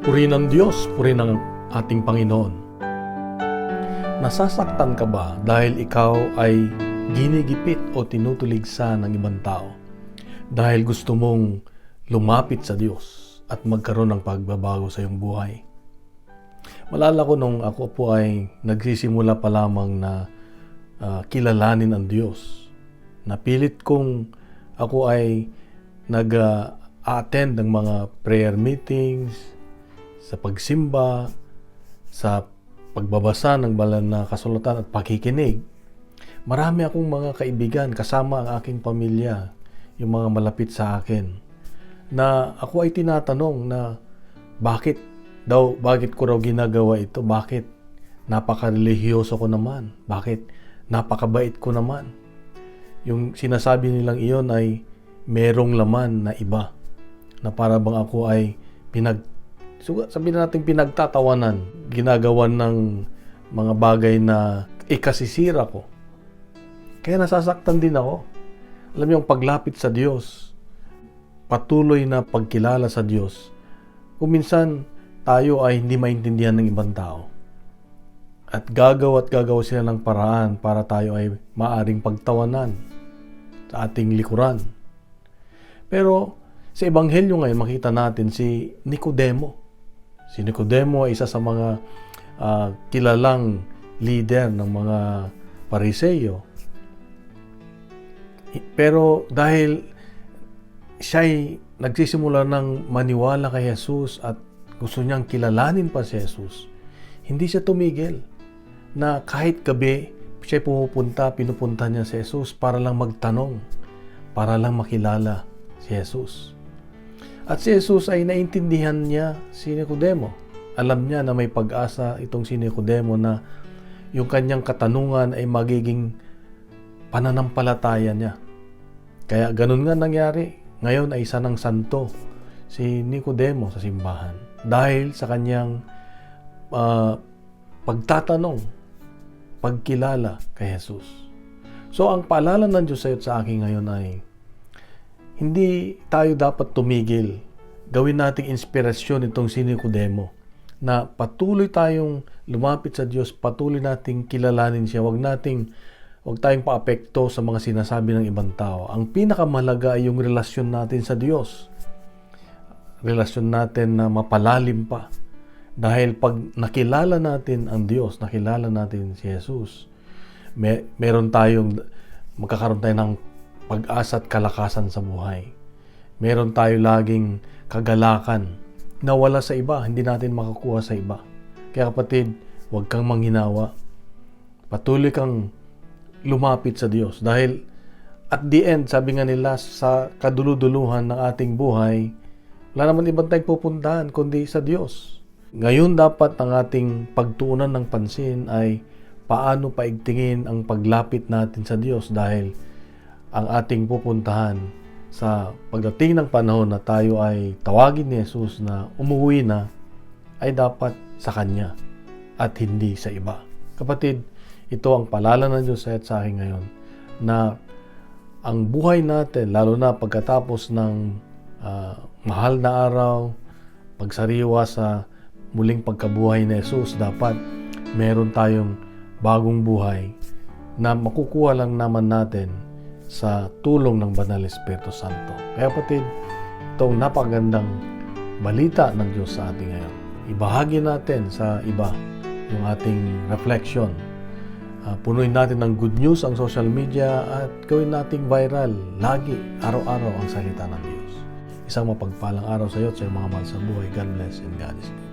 Purihin ng Diyos, purihin ng ating Panginoon. Nasasaktan ka ba dahil ikaw ay ginigipit o tinutuligsa ng ibang tao? Dahil gusto mong lumapit sa Diyos at magkaroon ng pagbabago sa iyong buhay? Malala ko nung ako po ay nagsisimula pa lamang na kilalanin ang Diyos. Napilit kong ako ay nag-attend ng mga prayer meetings, sa pagsimba, sa pagbabasa ng banal na kasulatan at pakikinig. Marami akong mga kaibigan kasama ang aking pamilya, yung mga malapit sa akin, na ako ay tinatanong na bakit ko raw ginagawa ito? Bakit napaka-relihiyoso ko naman? Bakit napakabait ko naman? Yung sinasabi nilang iyon ay merong laman na iba, na para bang ako ay sabihin natin pinagtatawanan, ginagawan ng mga bagay na ikasisira ko. Kaya nasasaktan din ako. Alam niyo, ang paglapit sa Diyos, patuloy na pagkilala sa Diyos, kung minsan tayo ay hindi maintindihan ng ibang tao. At gagawa sila ng paraan para tayo ay maaring pagtawanan sa ating likuran. Pero sa Ebanghelyo ngayon, makita natin si Nicodemo. Si Nicodemo ay isa sa mga kilalang leader ng mga Pariseyo. Pero dahil siya'y nagsisimula ng maniwala kay Jesus at gusto niyang kilalanin pa si Jesus, hindi siya tumigil na kahit gabi siya'y pinupunta niya si Jesus para lang magtanong, para lang makilala si Jesus. At si Jesus ay naintindihan niya si Nicodemo. Alam niya na may pag-asa itong si Nicodemo na yung kanyang katanungan ay magiging pananampalataya niya. Kaya ganun nga nangyari. Ngayon ay isa ng santo si Nicodemo sa simbahan dahil sa kanyang pagtatanong, pagkilala kay Jesus. So ang paalala ng Diyos sa akin ngayon ay hindi tayo dapat tumigil. Gawin nating inspirasyon itong si Nicodemo na patuloy tayong lumapit sa Diyos, patuloy nating kilalanin siya. Huwag tayong paapekto sa mga sinasabi ng ibang tao. Ang pinakamahalaga ay yung relasyon natin sa Diyos. Relasyon natin na mapalalim pa. Dahil pag nakilala natin ang Diyos, nakilala natin si Jesus, magkakaroon tayo ng pag-asa at kalakasan sa buhay. Meron tayo laging kagalakan na wala sa iba, hindi natin makakuha sa iba. Kaya kapatid, huwag kang manghinawa. Patuloy kang lumapit sa Diyos. Dahil at the end, sabi nga nila, sa kaduluduluhan ng ating buhay, wala naman ibang tayong pupuntahan kundi sa Diyos. Ngayon dapat ang ating pagtuunan ng pansin ay paano paigtingin ang paglapit natin sa Diyos dahil ang ating pupuntahan sa pagdating ng panahon na tayo ay tawagin ni Jesus na umuwi na, ay dapat sa Kanya at hindi sa iba. Kapatid, ito ang paalala ng Diyos sa akin ngayon na ang buhay natin, lalo na pagkatapos ng mahal na araw, pagsariwa sa muling pagkabuhay ni Jesus, dapat meron tayong bagong buhay na makukuha lang naman natin sa tulong ng Banal Espiritu Santo. Kaya kapatid, itong napakagandang balita ng Diyos sa ating ngayon. Ibahagi natin sa iba yung ating reflection. Punuin natin ng good news ang social media at gawin nating viral lagi, araw-araw ang salita ng Diyos. Isang mapagpalang araw sa iyo at sa mga mahal sa buhay. God bless and God is good.